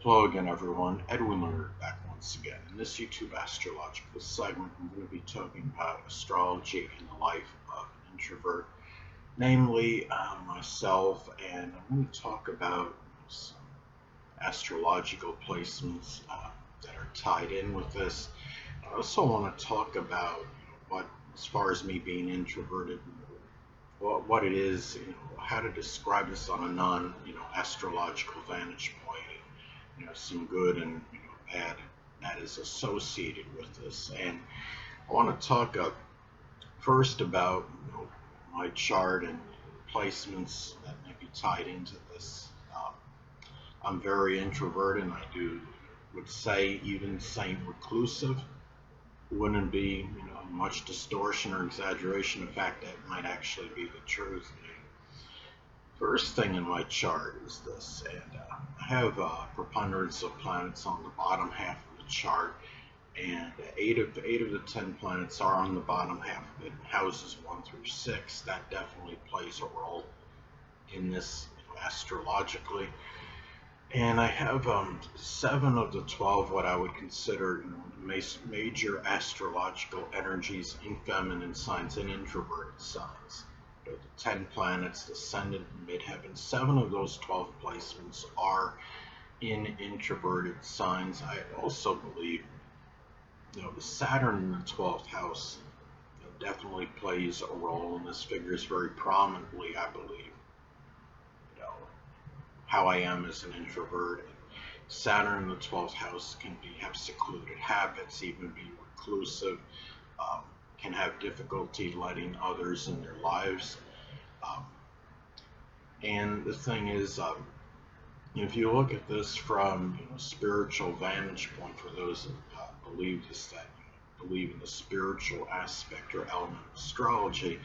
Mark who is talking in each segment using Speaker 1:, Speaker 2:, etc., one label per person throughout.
Speaker 1: Hello again, everyone. Edwin Learnard back once again. In this YouTube astrological segment, I'm going to be talking about astrology and the life of an introvert, namely myself, and I'm going to talk about some astrological placements that are tied in with this. I also want to talk about what, as far as me being introverted, what it is, how to describe this on a non astrological vantage point, some good and bad that is associated with this. And I want to talk first about my chart and placements that may be tied into this. I'm very introverted, and I would say even saying reclusive wouldn't be much distortion or exaggeration. In fact, that might actually be the truth. First thing in my chart is this, and I have preponderance of planets on the bottom half of the chart, and eight of the 10 planets are on the bottom half of it, houses 1 through 6. That definitely plays a role in this astrologically. And I have 7 of the 12 what I would consider major astrological energies in feminine signs and introverted signs. The 10 planets, the ascendant and midheaven, 7 of those 12 placements are in introverted signs. I also believe the Saturn in the 12th house definitely plays a role, and this figures very prominently, I believe, you know, how I am as an introvert. Saturn in the 12th house can have secluded habits, even be reclusive, um, can have difficulty letting others in their lives. Um, and the thing is, if you look at this from spiritual vantage point, for those that believe this, that believe in the spiritual aspect or element of astrology,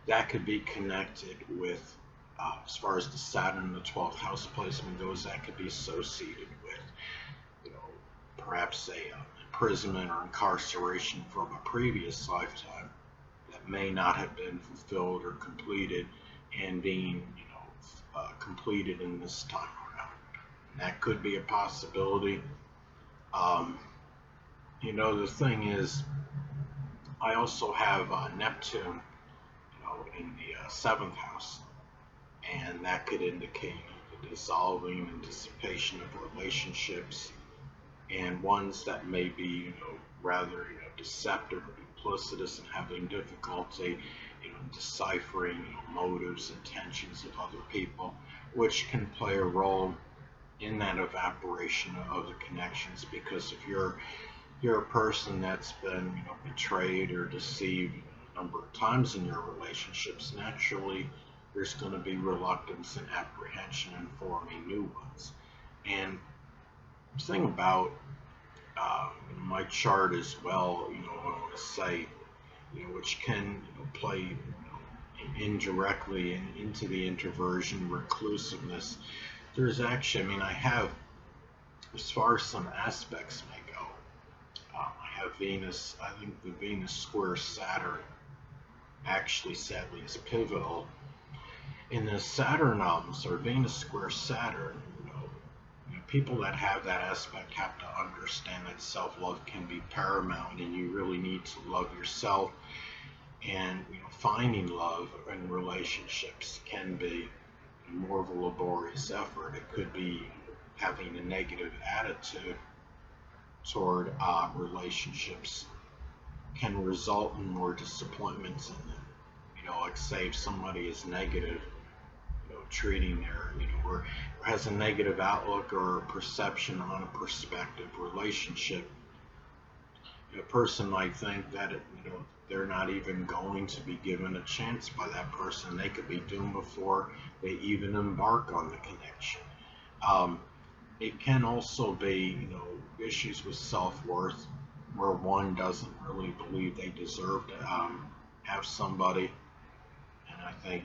Speaker 1: that could be connected with, as far as the Saturn in the 12th house placement goes, that could be associated with, you know, perhaps a imprisonment or incarceration from a previous lifetime that may not have been fulfilled or completed, and being, completed in this time around. And that could be a possibility. Um, the thing is, I also have Neptune, in the seventh house, and that could indicate the dissolving and dissipation of relationships, and ones that may be, rather, deceptive or duplicitous and having difficulty, deciphering, motives, intentions of other people, which can play a role in that evaporation of the connections. Because if you're a person that's been, betrayed or deceived a number of times in your relationships, naturally there's going to be reluctance and apprehension in forming new ones. And the thing about my chart as well, I want to say, which can play indirectly into the introversion, reclusiveness. There's actually, I have, as far as some aspects may go, I have Venus. I think the Venus square Saturn actually, sadly, is pivotal in the Saturn or Venus square Saturn. People that have that aspect have to understand that self-love can be paramount, and you really need to love yourself. And finding love in relationships can be more of a laborious effort. It could be having a negative attitude toward relationships can result in more disappointments in them. Like, say if somebody is negative, treating their, or has a negative outlook or perception on a prospective relationship, a person might think that they're not even going to be given a chance by that person. They could be doomed before they even embark on the connection. It can also be, issues with self-worth, where one doesn't really believe they deserve to have somebody. And I think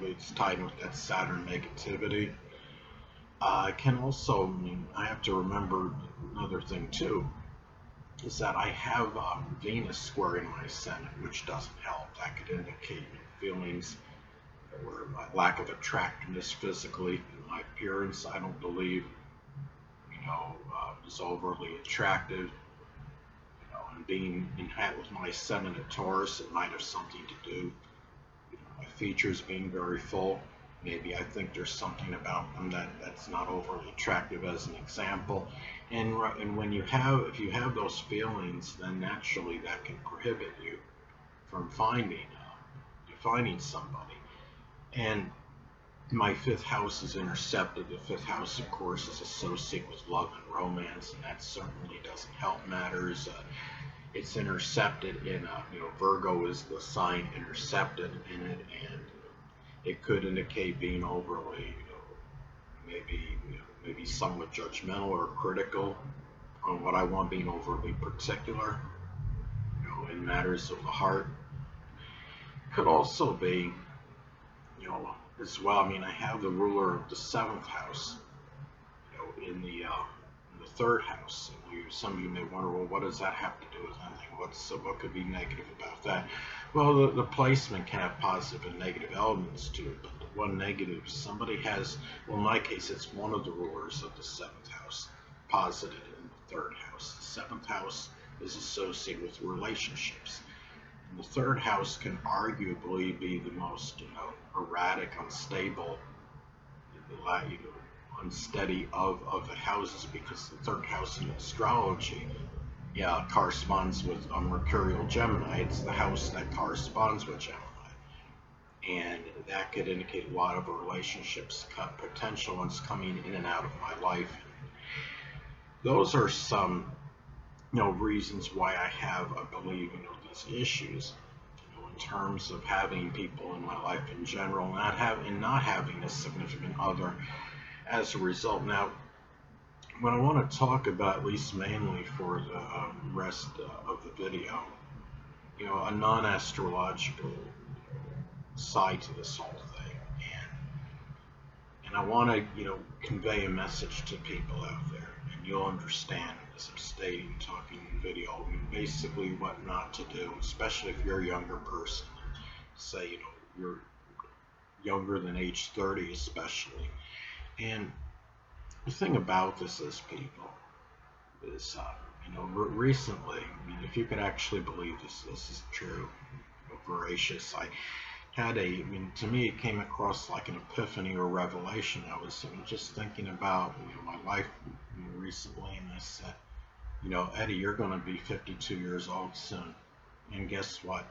Speaker 1: it's tied with that Saturn negativity. I can also, I have to remember another thing too, is that I have Venus squaring my ascendant, which doesn't help. That could indicate feelings or my lack of attractiveness physically, my appearance. I don't believe is overly attractive. And being in hat with my sun in a Taurus, it might have something to do. My features being very full. Maybe I think there's something about them that's not overly attractive, as an example. And when if you have those feelings, then naturally that can prohibit you from finding somebody. And my fifth house is intercepted. The fifth house, of course, is associated with love and romance, and that certainly doesn't help matters. It's intercepted in Virgo is the sign intercepted in it, and it could indicate being overly, maybe somewhat judgmental or critical on what I want, being overly particular, in matters of the heart. Could also be, as well. I mean, I have the ruler of the seventh house, in the third house. And some of you may wonder, well, what does that have to do with anything? What could be negative about that? Well, the placement can have positive and negative elements to it, but the one negative, somebody has, well, in my case, it's one of the rulers of the seventh house posited in the third house. The seventh house is associated with relationships. And the third house can arguably be the most, erratic, unstable, unsteady of the houses, because the third house in astrology, corresponds with a mercurial Gemini. It's the house that corresponds with Gemini, and that could indicate a lot of relationships, potential ones coming in and out of my life. Those are some, reasons why I have, I believe, these issues, in terms of having people in my life in general, not having a significant other as a result. Now, what I want to talk about, at least mainly for the rest of the video, a non-astrological side to this whole thing, and I want to, convey a message to people out there, and you'll understand as I'm stating, talking in video, basically what not to do, especially if you're a younger person, say, you're younger than age 30 especially. And the thing about this is, people, is, recently, if you could actually believe this is true, voracious, I had to me it came across like an epiphany or revelation. I was just thinking about, my life recently, and I said, Eddie, you're going to be 52 years old soon, and guess what?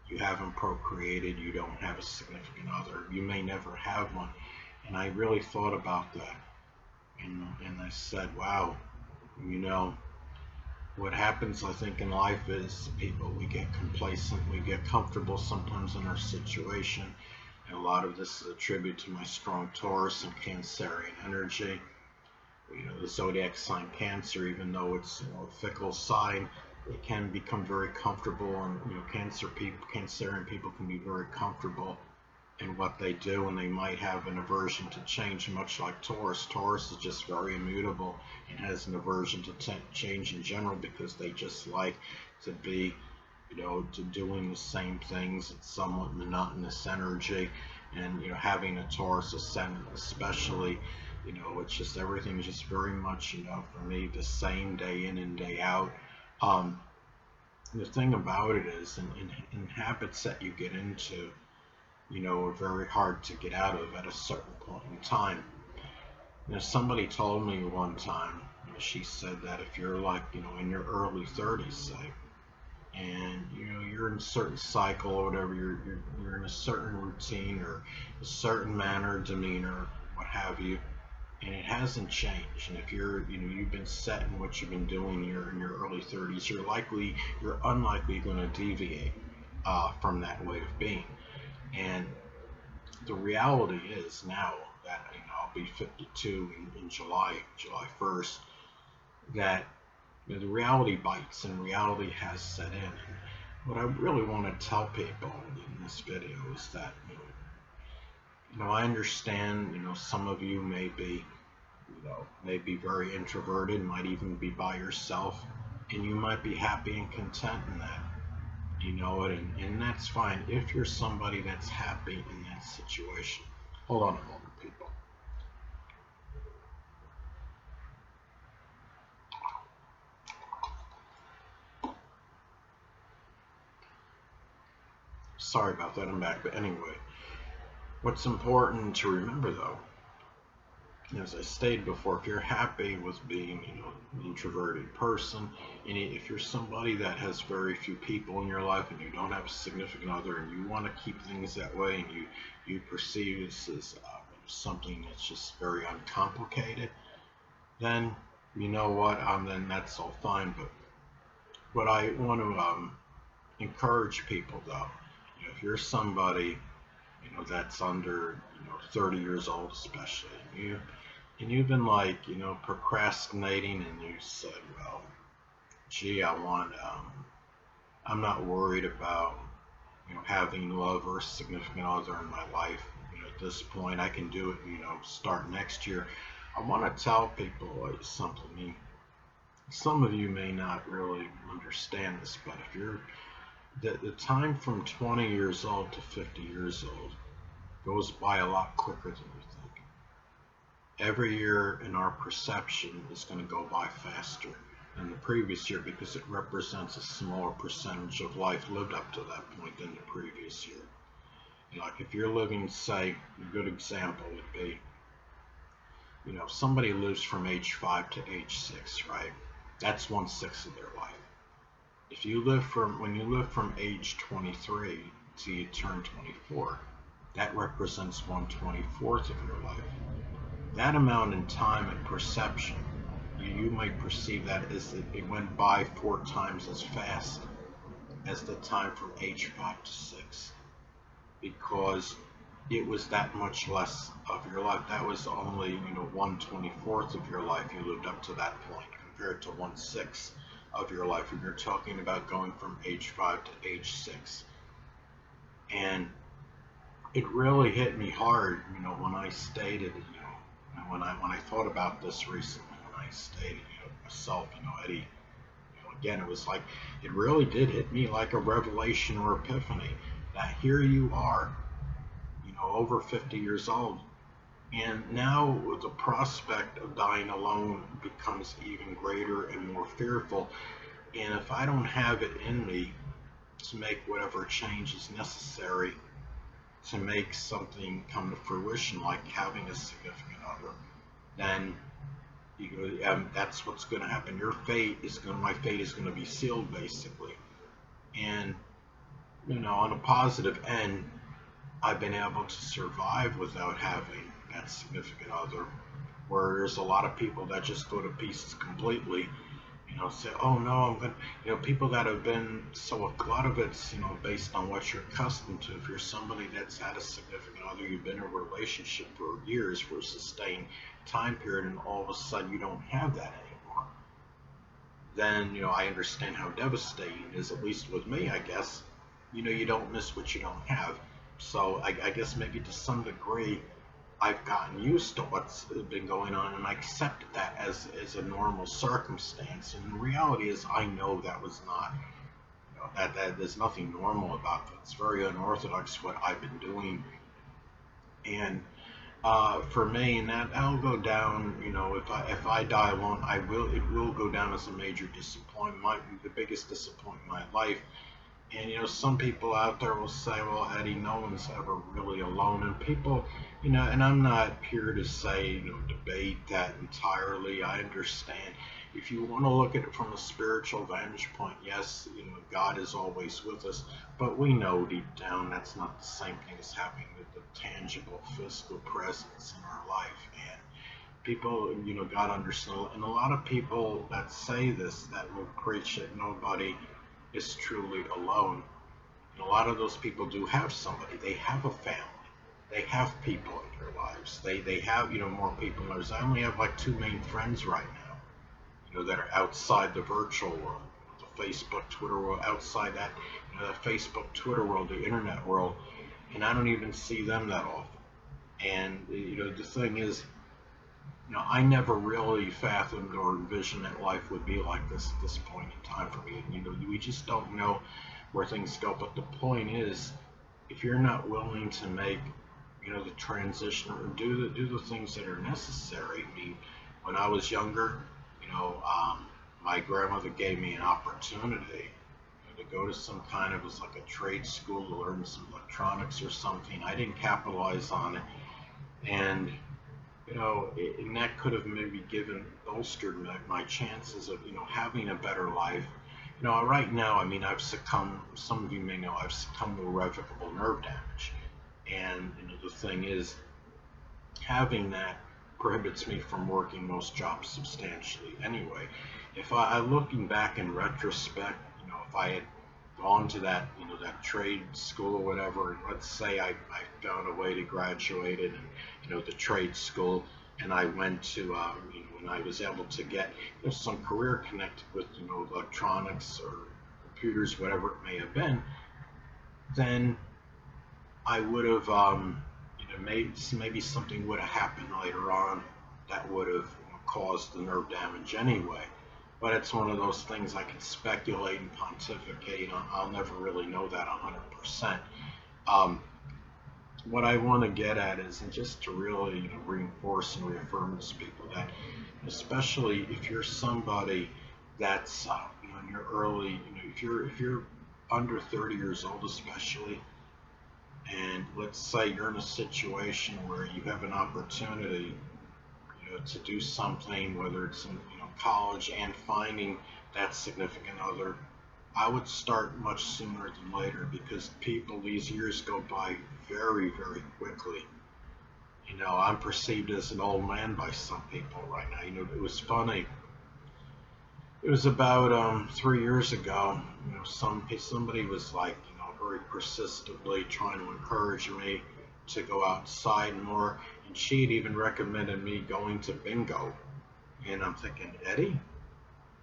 Speaker 1: You haven't procreated, you don't have a significant other, you may never have one. And I really thought about that, and I said, wow, what happens, I think, in life is, people, we get complacent, we get comfortable sometimes in our situation, and a lot of this is a tribute to my strong Taurus and Cancerian energy. The zodiac sign Cancer, even though it's a fickle sign, it can become very comfortable, and Cancerian people can be very comfortable in what they do, and they might have an aversion to change, much like Taurus. Taurus is just very immutable and has an aversion to change in general, because they just like to be, to doing the same things. It's somewhat monotonous energy, and having a Taurus ascendant especially, it's just everything just very much, for me, the same day in and day out. The thing about it is, in habits that you get into, are very hard to get out of at a certain point in time. Somebody told me one time, she said that if you're like, in your early 30s, say, and you're in a certain cycle or whatever, you're in a certain routine or a certain manner, demeanor, what have you, and it hasn't changed, and if you're, you've been set in what you've been doing, you're in your early 30s, you're unlikely going to deviate from that way of being. And the reality is now that I'll be 52 in July 1st, that the reality bites and reality has set in. And what I really want to tell people in this video is that I understand some of you may be very introverted, might even be by yourself, and you might be happy and content in that. And that's fine if you're somebody that's happy in that situation. Hold on a moment, people. Sorry about that, I'm back. But anyway, what's important to remember though, as I stated before, if you're happy with being, an introverted person, and if you're somebody that has very few people in your life and you don't have a significant other and you want to keep things that way and you perceive this as something that's just very uncomplicated, then you know what, then that's all fine. But what I want to encourage people though, if you're somebody, that's under, 30 years old especially, and you've been like, procrastinating, and you said, well, gee, I'm not worried about, having love or a significant other in my life. At this point, I can do it, start next year. I want to tell people something. I mean, some of you may not really understand this, but if you're, the time from 20 years old to 50 years old goes by a lot quicker than you think. Every year in our perception is going to go by faster than the previous year because it represents a smaller percentage of life lived up to that point than the previous year. Like if you're living, say, a good example would be, somebody lives from age 5 to age 6, right? That's 1/6 of their life. If you live when you live from age 23 till you turn 24, that represents 1/24 of your life. That amount in time and perception, you might perceive that as it went by 4 times as fast as the time from age 5 to 6, because it was that much less of your life. That was only 1/24 of your life you lived up to that point, compared to 1/6 of your life when you're talking about going from age 5 to age 6. And it really hit me hard, when I stated, when I thought about this recently, when I stated, myself, Eddie, again, it was like, it really did hit me like a revelation or epiphany that here you are, over 50 years old, and now the prospect of dying alone becomes even greater and more fearful. And if I don't have it in me to make whatever change is necessary to make something come to fruition, like having a significant other, then that's what's going to happen. My fate is going to be sealed, basically. And on a positive end, I've been able to survive without having that significant other, where there's a lot of people that just go to pieces completely, say, oh no, I'm going to, people that have been, so a lot of it's, based on what you're accustomed to. If you're somebody that's had a significant other, you've been in a relationship for years, for a sustained time period, and all of a sudden you don't have that anymore, then, I understand how devastating it is, at least with me, I guess. You don't miss what you don't have. So I guess maybe to some degree, I've gotten used to what's been going on, and I accepted that as a normal circumstance. And the reality is, I know that was not, that there's nothing normal about that. It's very unorthodox what I've been doing. And for me, and that'll go down, if I die alone, it will go down as a major disappointment, the biggest disappointment in my life. And some people out there will say, well, Eddie, no one's ever really alone. And people, and I'm not here to say, debate that entirely. I understand. If you want to look at it from a spiritual vantage point, yes, God is always with us, but we know deep down that's not the same thing as having the tangible physical presence in our life. And people, God understands. And a lot of people that say this, that will preach that nobody is truly alone. And a lot of those people do have somebody. They have a family. They have people in their lives. They have, more people in their lives. I only have like 2 main friends right now, that are outside the virtual world, the Facebook, Twitter world, outside that, the Facebook, Twitter world, the internet world, and I don't even see them that often. And, the thing is, I never really fathomed or envisioned that life would be like this at this point in time for me. We just don't know where things go. But the point is, if you're not willing to make, the transition or do the things that are necessary. I mean, when I was younger, my grandmother gave me an opportunity to go to some kind of, it was like a trade school to learn some electronics or something. I didn't capitalize on it, and and that could have maybe bolstered my chances of having a better life. Right now, I mean, I've succumbed. Some of you may know I've succumbed to irrevocable nerve damage, and the thing is, having that prohibits me from working most jobs substantially anyway. If looking back in retrospect, if I had gone to that, that trade school or whatever, and let's say I found a way to graduate it, and, the trade school, and I went to, and I was able to get, some career connected with, electronics or computers, whatever it may have been, then I would have, maybe something would have happened later on that would have caused the nerve damage anyway. But it's one of those things I can speculate and pontificate on. I'll never really know that 100%. What I want to get at is just to really reinforce and reaffirm to people that, especially if you're somebody that's in your early, if you're under 30 years old especially, and let's say you're in a situation where you have an opportunity to do something, whether it's in college and finding that significant other, I would start much sooner than later, because these years go by very, very quickly. I'm perceived as an old man by some people right now. It was funny. It was about 3 years ago. Somebody was like, very persistently trying to encourage me to go outside more, and she had even recommended me going to bingo. And I'm thinking, Eddie,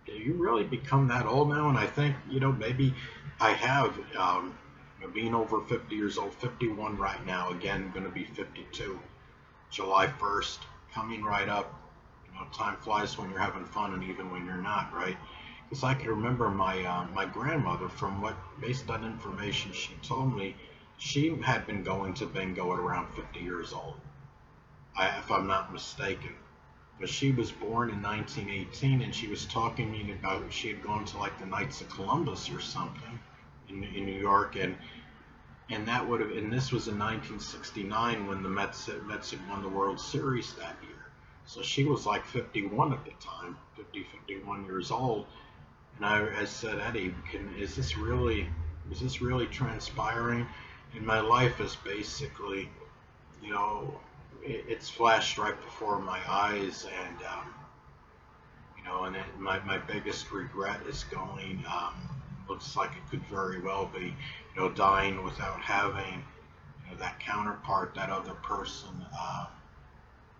Speaker 1: do you really become that old now? And I think, maybe I have, being over 50 years old, 51 right now, again, going to be 52, July 1st, coming right up. Time flies when you're having fun, and even when you're not, right? Because I can remember my grandmother, based on information she told me, she had been going to bingo at around 50 years old, if I'm not mistaken. But she was born in 1918, and she was talking to me about she had gone to like the Knights of Columbus or something in New York, and this was in 1969 when the Mets had won the World Series that year. So she was like 51 at the time, 51 years old. And I said, Eddie, is this really transpiring? And my life is basically, it's flashed right before my eyes, and my biggest regret is going. Looks like it could very well be, dying without having, that counterpart, that other person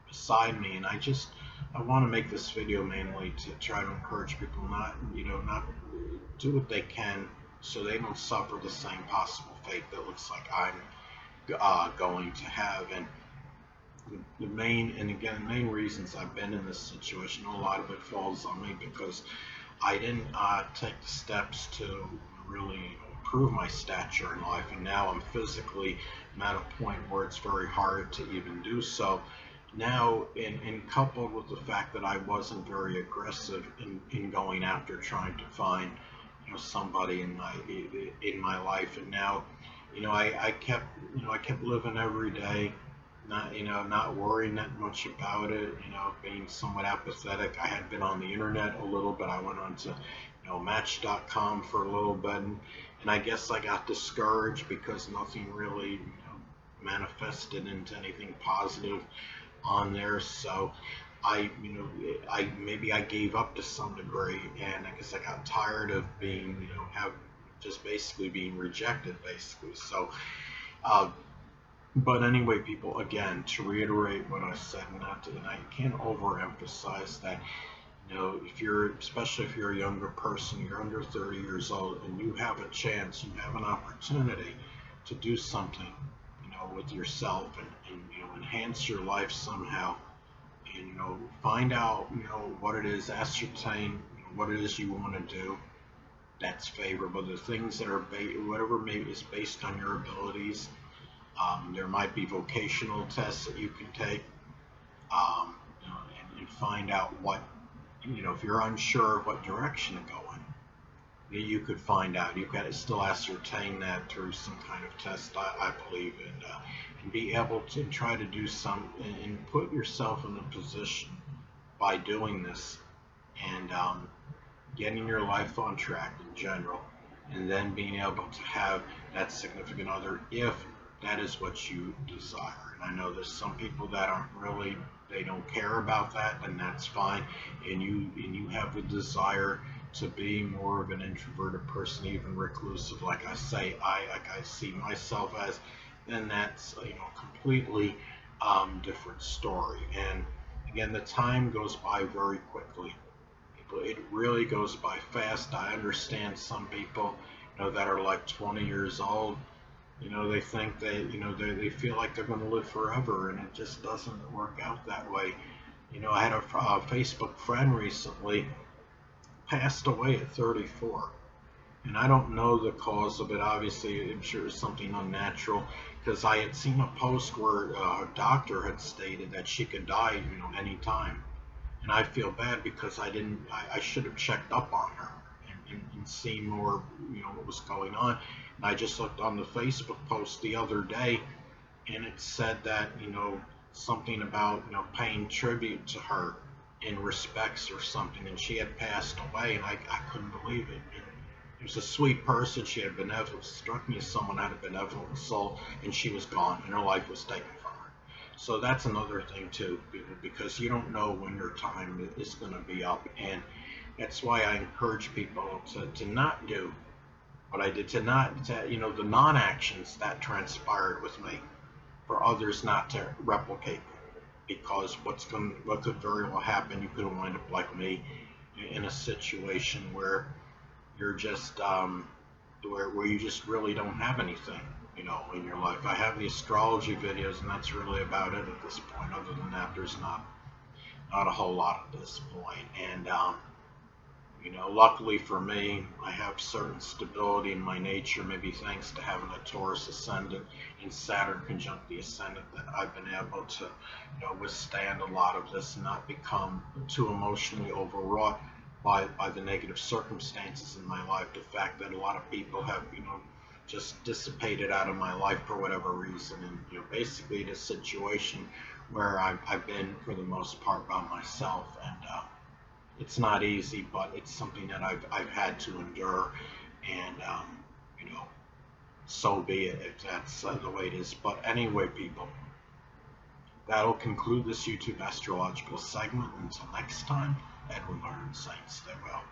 Speaker 1: beside me. And I want to make this video mainly to try to encourage people not do what they can so they don't suffer the same possible fate that looks like I'm going to have. And the main reasons I've been in this situation, a lot of it falls on me because I didn't take the steps to really improve my stature in life, and now I'm physically at a point where it's very hard to even do so. Now, and coupled with the fact that I wasn't very aggressive in going after trying to find somebody in my life, and now I kept living every day, not worrying that much about it, being somewhat apathetic. I had been on the internet a little bit. I went on to Matchcom for a little bit, and I guess I got discouraged because nothing really manifested into anything positive on there. So I gave up to some degree, and I guess I got tired of being just basically being rejected basically. So but anyway, people, again, to reiterate what I said, and I can't overemphasize that, especially if you're a younger person, you're under 30 years old, and you have a chance, you have an opportunity to do something, with yourself, and enhance your life somehow, and find out what it is, ascertain what it is you want to do that's favorable, the things that are whatever maybe is based on your abilities. There might be vocational tests that you can take, and find out what, if you're unsure of what direction to go in, you could find out. You got to still ascertain that through some kind of test, I believe, and be able to try to do some and put yourself in a position by doing this and getting your life on track in general, and then being able to have that significant other if that is what you desire. And I know there's some people that aren't really, they don't care about that, and that's fine. And you have the desire to be more of an introverted person, even reclusive, like I say, I see myself as, then that's completely different story. And again, the time goes by very quickly. It really goes by fast. I understand some people, that are like 20 years old. They think they feel like they're going to live forever, and it just doesn't work out that way. I had a Facebook friend recently passed away at 34, and I don't know the cause of it. Obviously, I'm sure it's something unnatural because I had seen a post where a doctor had stated that she could die, anytime. And I feel bad because I should have checked up on her and seen more, what was going on. And I just looked on the Facebook post the other day, and it said that, something about, paying tribute to her in respects or something, and she had passed away, and I couldn't believe it. And she was a sweet person. She had benevolent, struck me as someone had a benevolent soul, and she was gone, and her life was taken from her. So that's another thing too, because you don't know when your time is going to be up, and that's why I encourage people to not do what I did, the non-actions that transpired with me, for others not to replicate, because what could very well happen, you could wind up like me in a situation where you're just where you just really don't have anything, in your life. I have the astrology videos, and that's really about it at this point. Other than that, there's not a whole lot at this point. And luckily for me, I have certain stability in my nature, maybe thanks to having a Taurus ascendant and Saturn conjunct the ascendant, that I've been able to, withstand a lot of this and not become too emotionally overwrought by the negative circumstances in my life. The fact that a lot of people have, just dissipated out of my life for whatever reason, and basically this situation where I've been for the most part by myself, and it's not easy, but it's something that I've had to endure, and so be it if that's the way it is. But anyway, people, that'll conclude this YouTube astrological segment. Until next time, Edwin Learnard saying stay well.